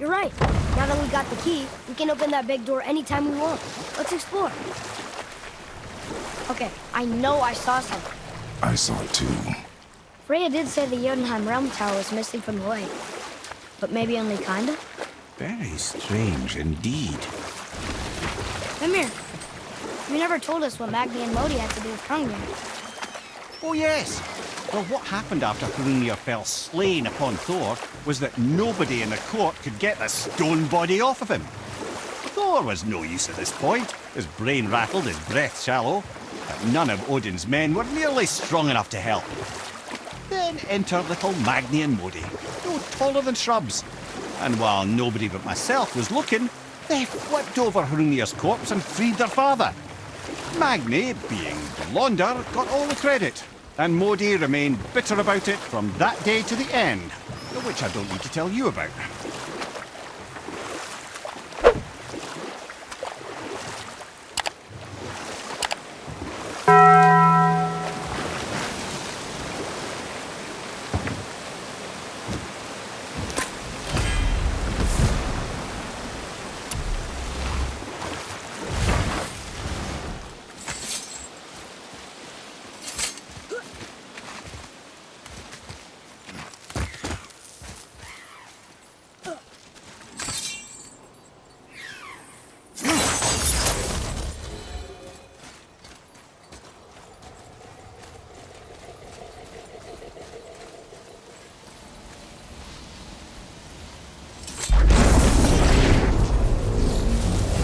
You're right. Now that we got the key, we can open that big door anytime we want. Let's explore. Okay, I know I saw something. I saw it too. Freya did say the Jotunheim Realm Tower was missing from the lake. But maybe only kinda? Very strange indeed. Mimir, you never told us what Magni and Modi had to do with Hrungnir. Oh yes! Well, what happened after Hrungnir fell slain upon Thor was that nobody in the court could get the stone body off of him. Thor was no use at this point. His brain rattled, his breath shallow, but none of Odin's men were nearly strong enough to help. Then enter little Magni and Modi, no taller than shrubs. And while nobody but myself was looking, they flipped over Hrungnir's corpse and freed their father. Magni, being blonder, got all the credit, and Modi remained bitter about it from that day to the end, which I don't need to tell you about.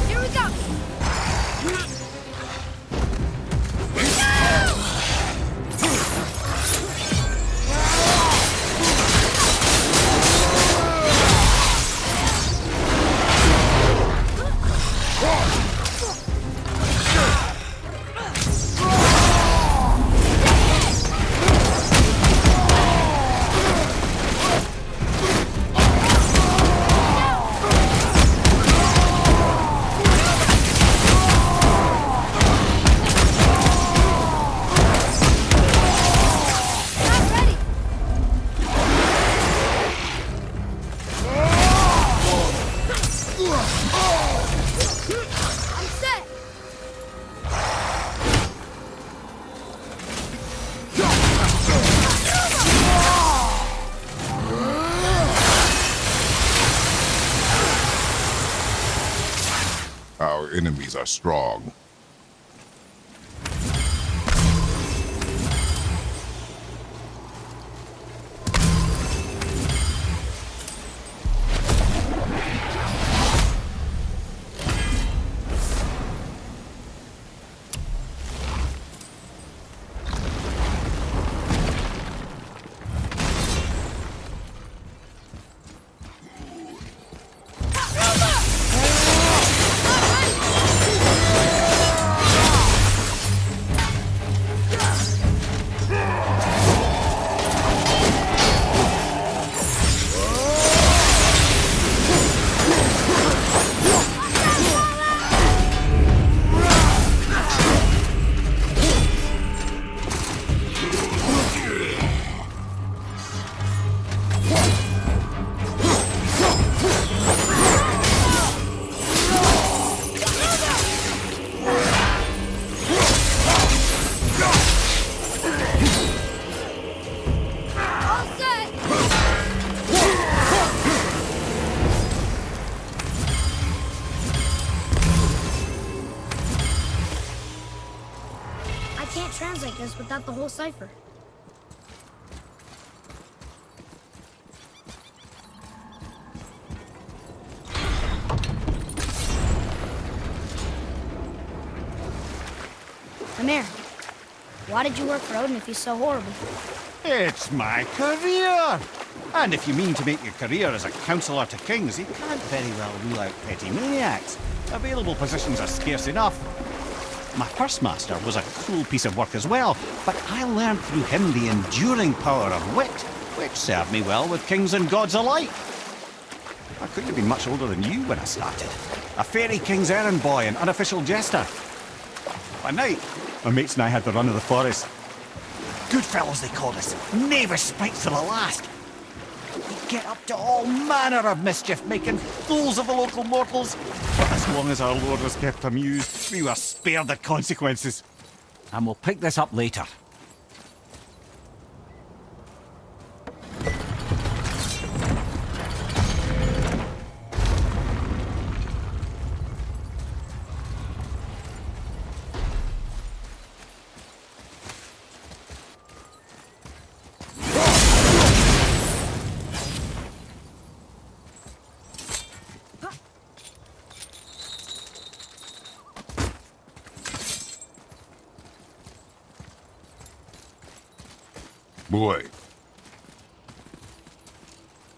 Here we go! Not ready! I'm set! Our enemies are strong. All set! I can't translate this without the whole cipher. Mimir, why did you work for Odin if he's so horrible? It's my career! And if you mean to make your career as a counsellor to kings, you can't very well rule out petty maniacs. Available positions are scarce enough. My first master was a cruel piece of work as well, but I learned through him the enduring power of wit, which served me well with kings and gods alike. I couldn't have been much older than you when I started. A fairy king's errand boy and unofficial jester. By night, my mates and I had the run of the forest. Good fellows, they called us. Knavish sprites to the last. get up to all manner of mischief, making fools of the local mortals. But as long as our lord was kept amused, we were spared the consequences. And we'll pick this up later. Boy,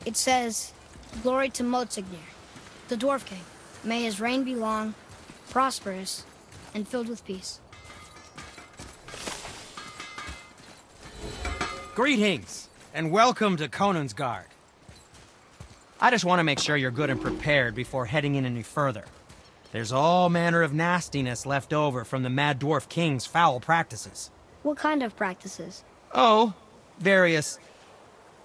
It says, "Glory to Motsignir, the Dwarf King. May his reign be long, prosperous, and filled with peace." Greetings, and welcome to Conan's Guard. I just want to make sure you're good and prepared before heading in any further. There's all manner of nastiness left over from the Mad Dwarf King's foul practices. What kind of practices? Oh, various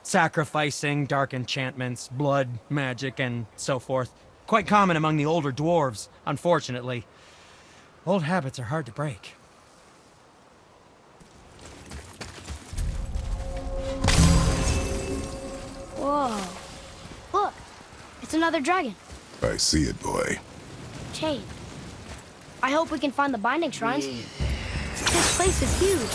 sacrificing, dark enchantments, blood, magic, and so forth. Quite common among the older dwarves, unfortunately. Old habits are hard to break. Whoa. Look, it's another dragon. I see it, boy. Chained. I hope we can find the binding shrines. This place is huge.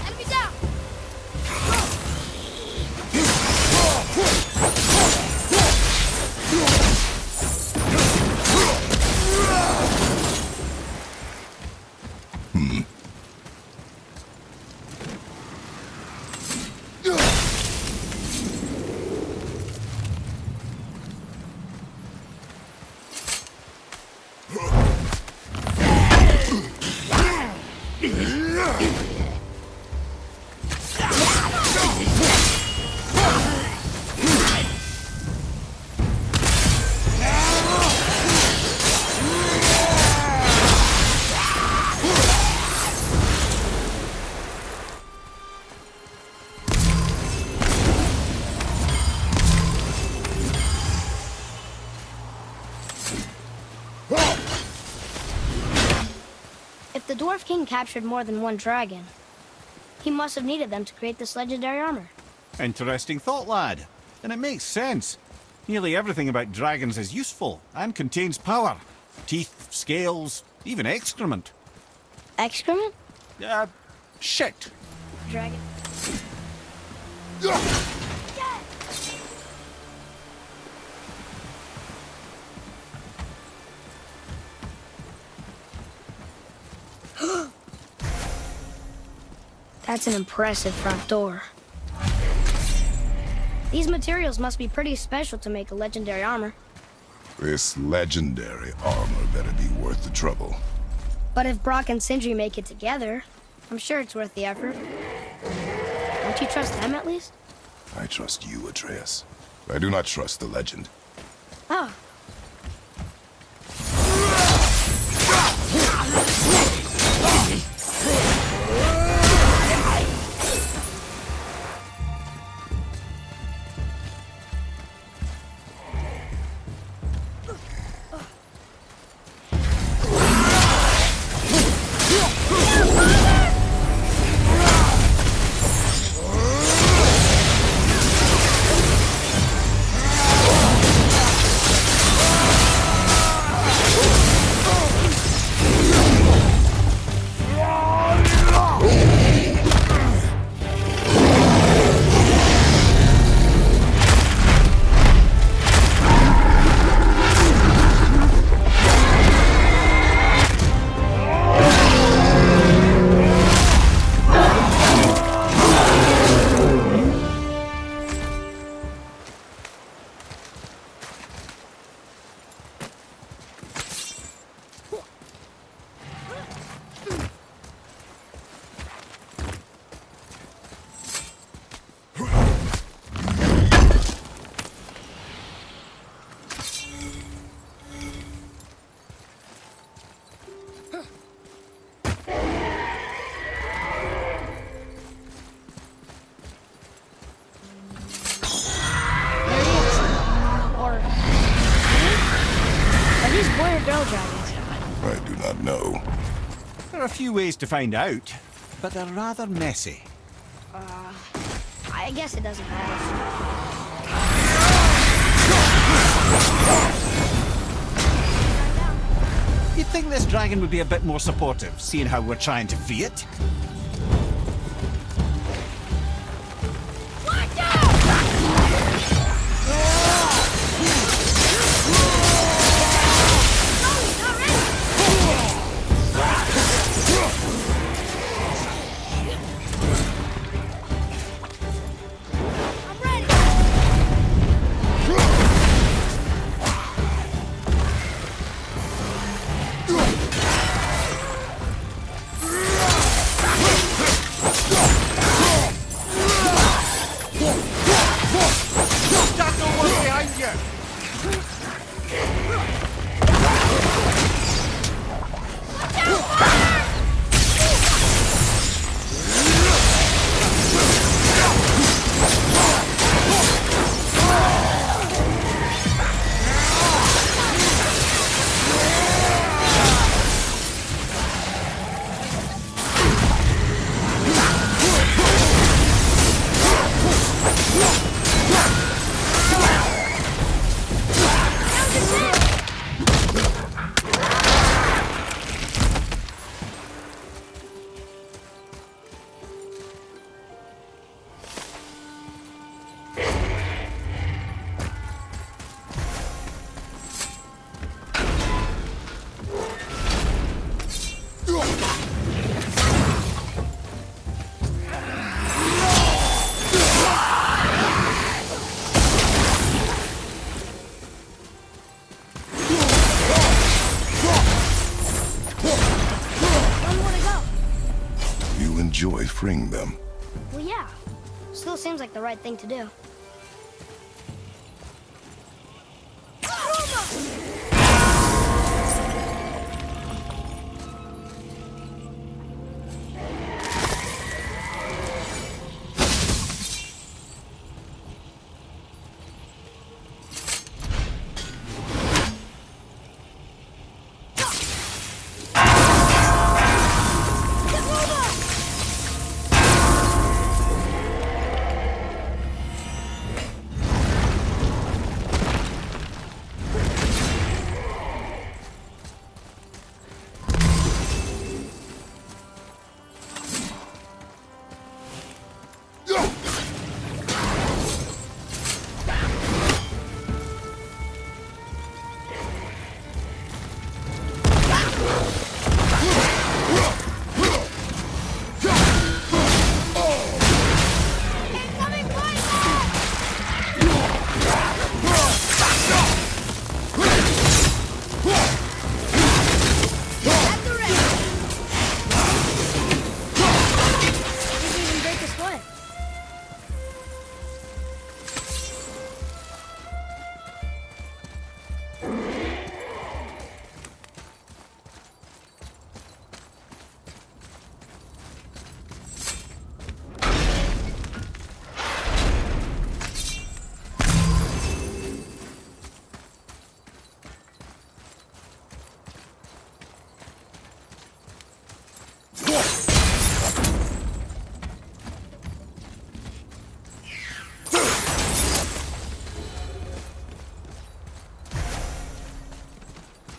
Enemy down! If the Dwarf King captured more than one dragon, he must have needed them to create this legendary armor. Interesting thought, lad. And it makes sense. Nearly everything about dragons is useful and contains power. Teeth, scales, even excrement. Excrement? Shit. Dragon. That's an impressive front door. These materials must be pretty special to make a legendary armor. This legendary armor better be worth the trouble. But if Brock and Sindri make it together, I'm sure it's worth the effort. Don't you trust them at least? I trust you, Atreus. I do not trust the legend. Oh. not know? There are a few ways to find out, but they're rather messy. I guess it doesn't matter. You'd think this dragon would be a bit more supportive, seeing how we're trying to free it. Enjoy freeing them. Well, yeah. Still seems like the right thing to do.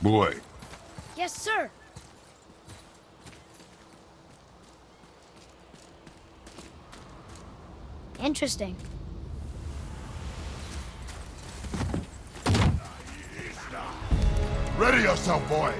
Boy. Yes, sir. Interesting. Ready yourself, boy.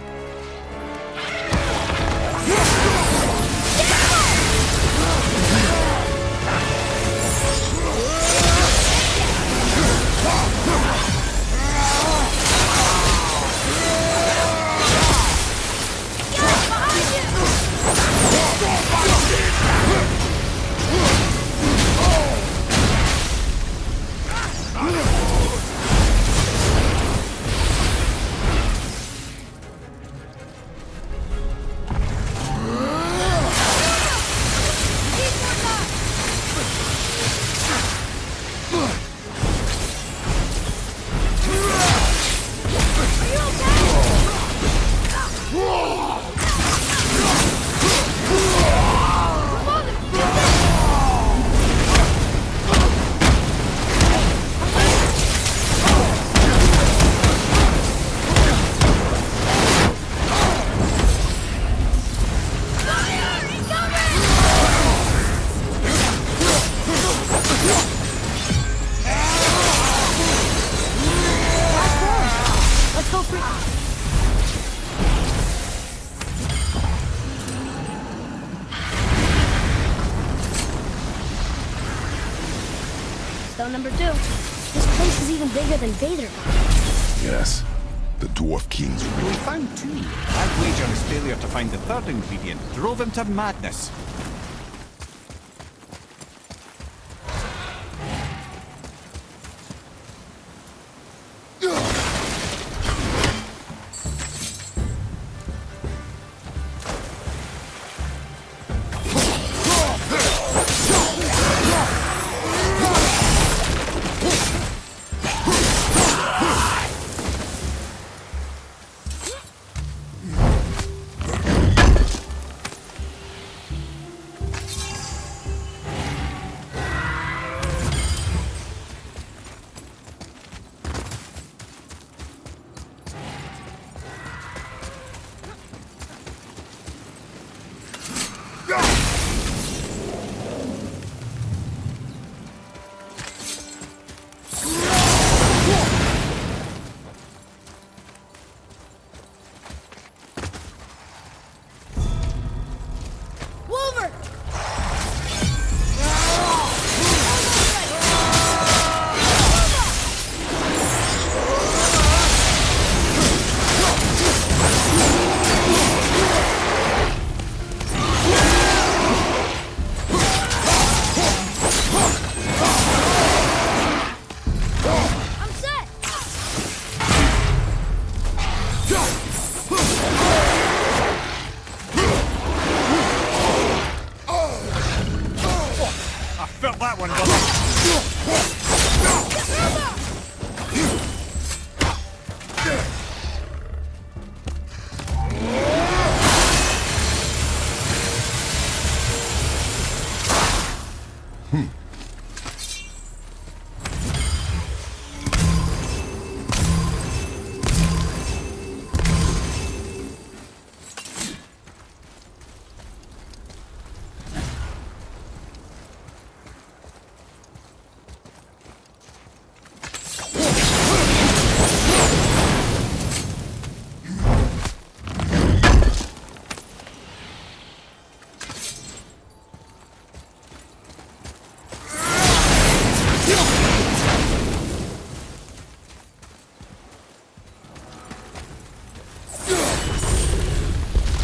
Stone number 2. This place is even bigger than Vader. Yes. The Dwarf King's We found 2. I'd wager his failure to find the third ingredient drove him to madness. Wolver! I'm set! I felt that one, brother.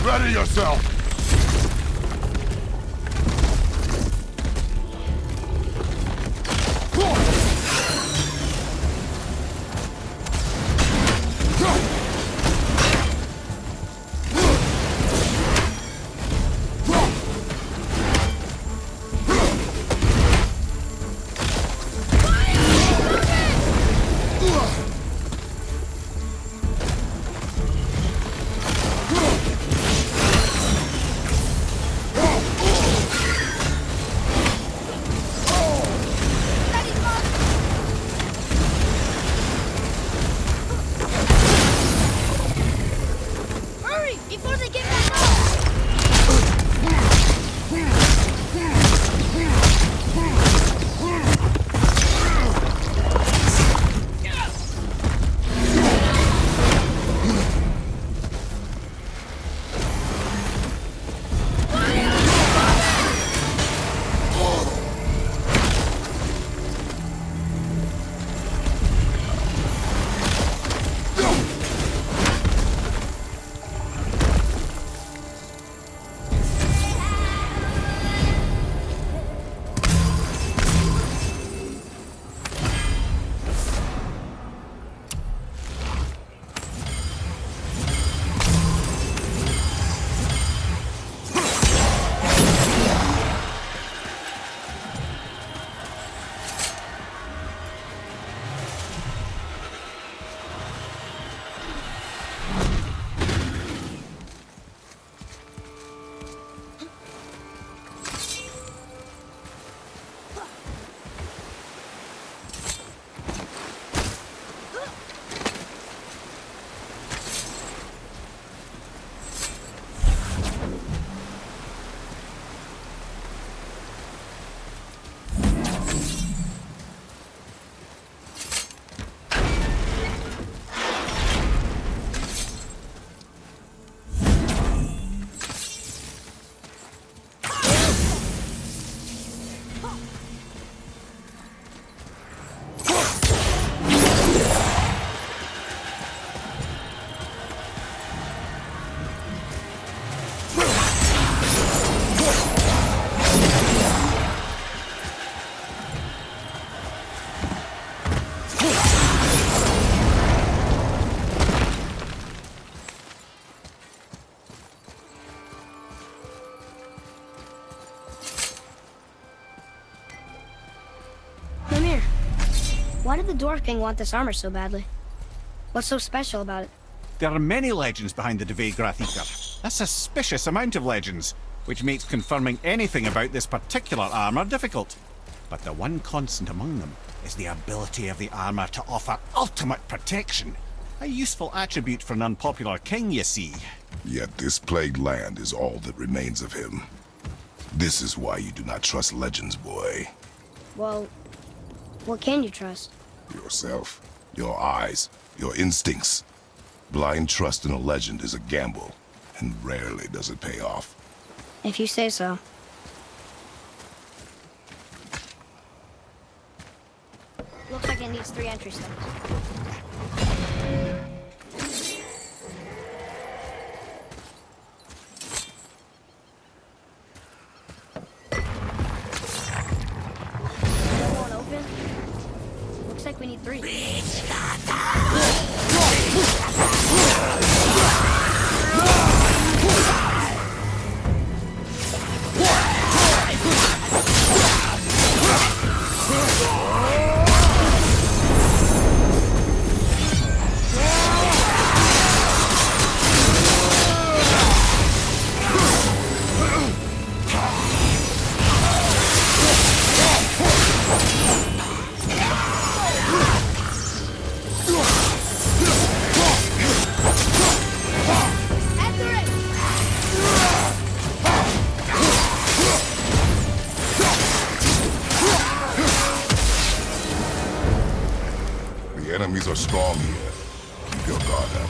Ready yourself! Why did the Dwarf King want this armor so badly? What's so special about it? There are many legends behind the Dve Grathikar. A suspicious amount of legends, which makes confirming anything about this particular armor difficult. But the one constant among them is the ability of the armor to offer ultimate protection. A useful attribute for an unpopular king, you see. Yet this plagued land is all that remains of him. This is why you do not trust legends, boy. Well, what can you trust? Yourself, your eyes, your instincts. Blind trust in a legend is a gamble, and rarely does it pay off. If you say so. Looks like it needs 3 entry stones. Won't open? Looks like we need 3. The enemies are strong here. Keep your guard up.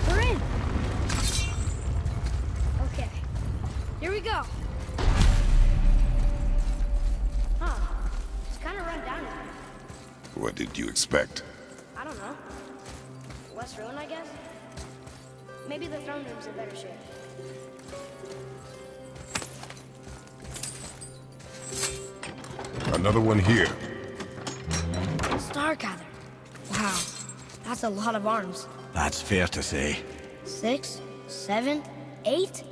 We're in! Okay, here we go. Huh, it's kind of run down here. What did you expect? I don't know. West Ruin, I guess? Maybe the throne room's in better shape. Another one here. Starkather. Wow, that's a lot of arms. That's fair to say. 6, 7, 8?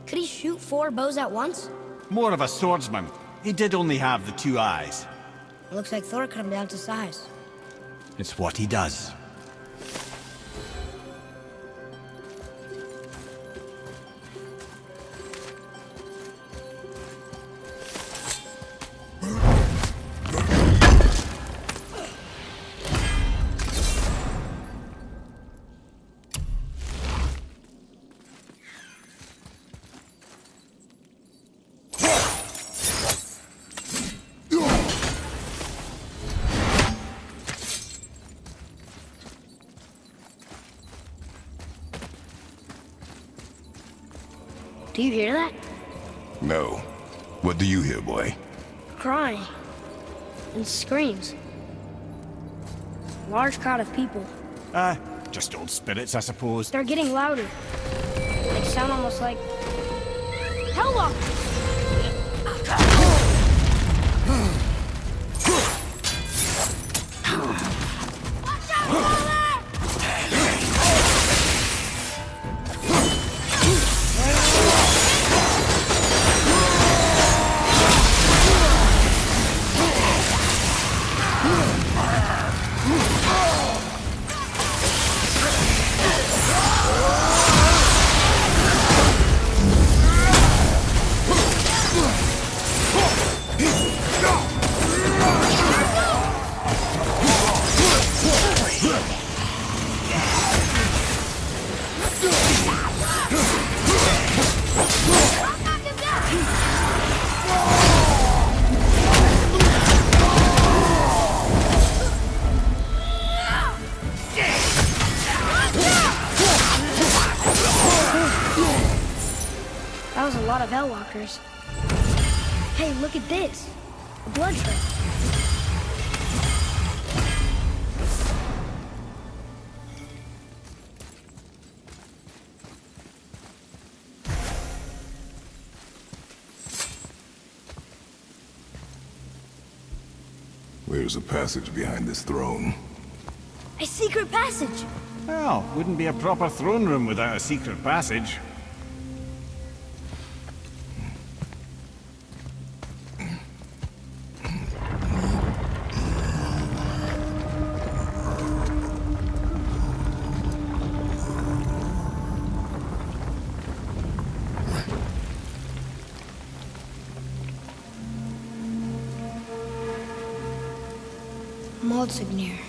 Could he shoot 4 bows at once? More of a swordsman. He did only have the 2 eyes. Looks like Thor cut him down to size. It's what he does. Do you hear that? No. What do you hear, boy? Crying. And screams. Large crowd of people. Just old spirits, I suppose. They're getting louder. They sound almost like... Hellwalkers! Watch out, brother! That was a lot of Hellwalkers. Hey, look at this. A blood trail. There's a passage behind this throne. A secret passage! Well, wouldn't be a proper throne room without a secret passage. Motsognir.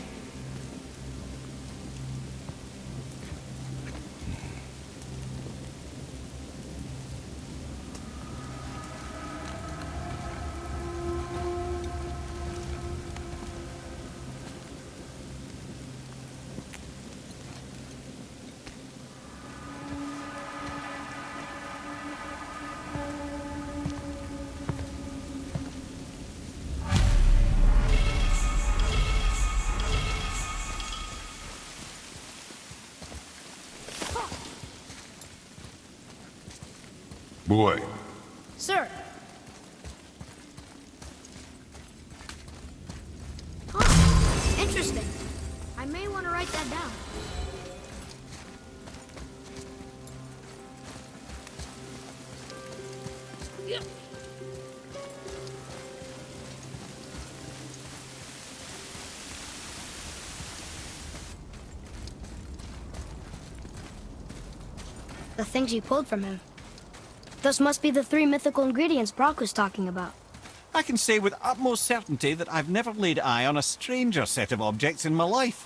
Boy, Sir! Huh. Interesting. I may want to write that down. Yeah. The things you pulled from him. Those must be the 3 mythical ingredients Brock was talking about. I can say with utmost certainty that I've never laid eye on a stranger set of objects in my life.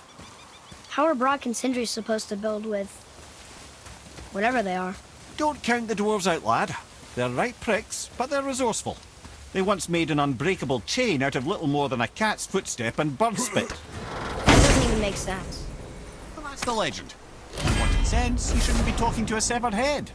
How are Brock and Sindri supposed to build with... whatever they are? Don't count the dwarves out, lad. They're right pricks, but they're resourceful. They once made an unbreakable chain out of little more than a cat's footstep and bird spit. That doesn't even make sense. Well, that's the legend. If you wanted sense, you shouldn't be talking to a severed head.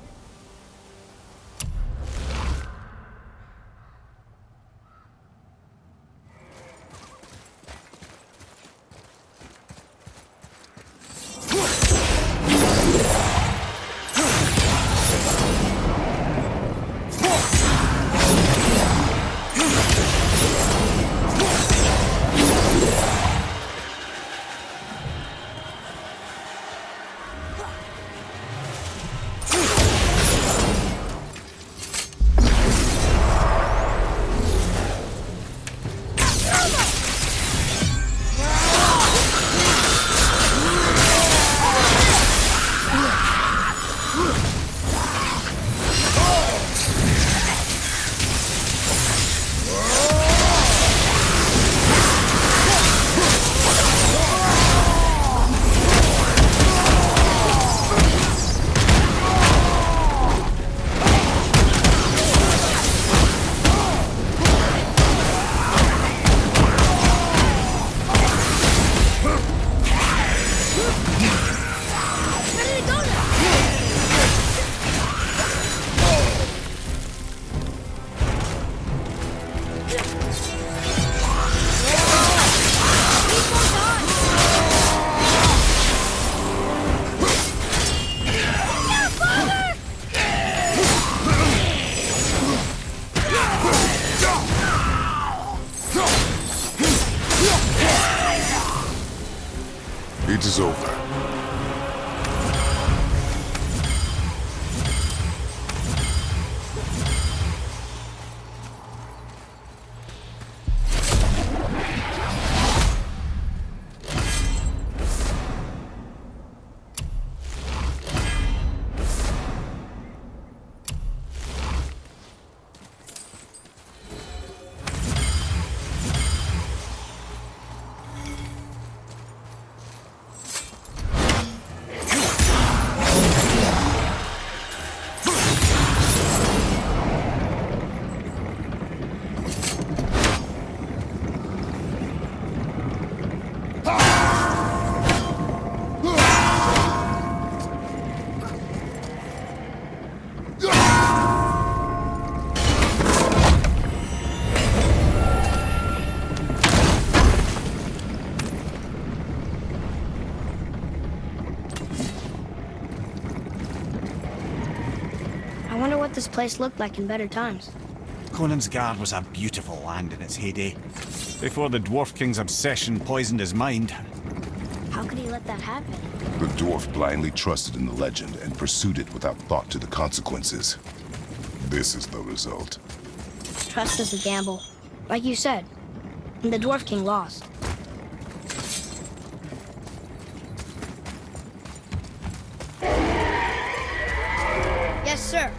it is over. I wonder what this place looked like in better times. Conan's Guard was a beautiful land in its heyday, before the Dwarf King's obsession poisoned his mind. How could he let that happen? The dwarf blindly trusted in the legend and pursued it without thought to the consequences. This is the result. Trust is a gamble. Like you said. And the Dwarf King lost. Yes, sir.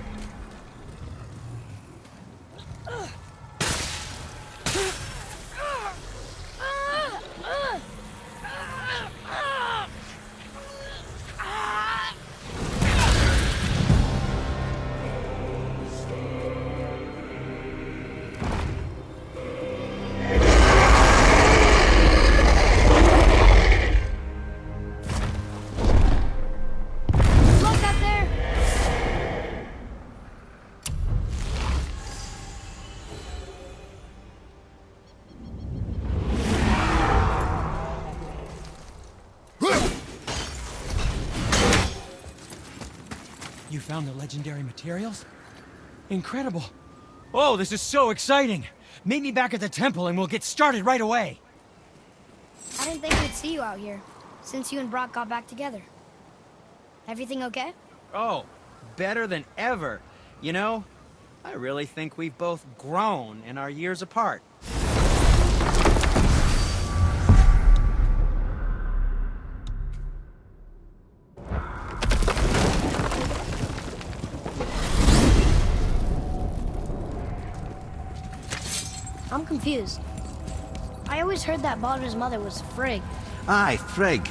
You found the legendary materials? Incredible. Oh, this is so exciting. Meet me back at the temple and we'll get started right away. I didn't think we'd see you out here, since you and Brock got back together. Everything okay? Oh, better than ever. You know, I really think we've both grown in our years apart. I'm confused. I always heard that Baldur's mother was Frigg. Aye, Frigg.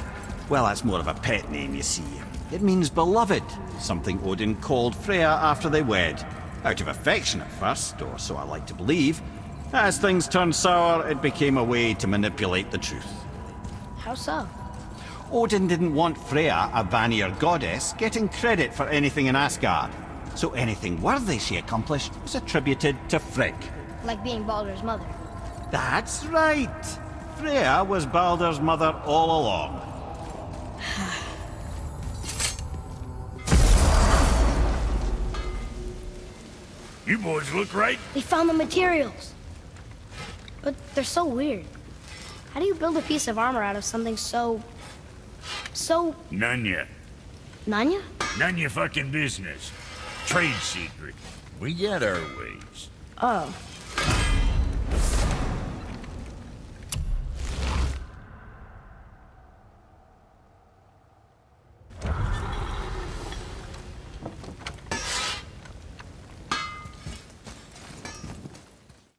Well, that's more of a pet name, you see. It means beloved, something Odin called Freya after they wed. Out of affection at first, or so I like to believe. As things turned sour, it became a way to manipulate the truth. How so? Odin didn't want Freya, a Vanir goddess, getting credit for anything in Asgard. So anything worthy she accomplished was attributed to Frigg. Like being Baldur's mother. That's right! Freya was Baldur's mother all along. You boys look right. They found the materials. But they're so weird. How do you build a piece of armor out of something so... None ya. Nanya? None your fucking business. Trade secret. We got our ways. Oh.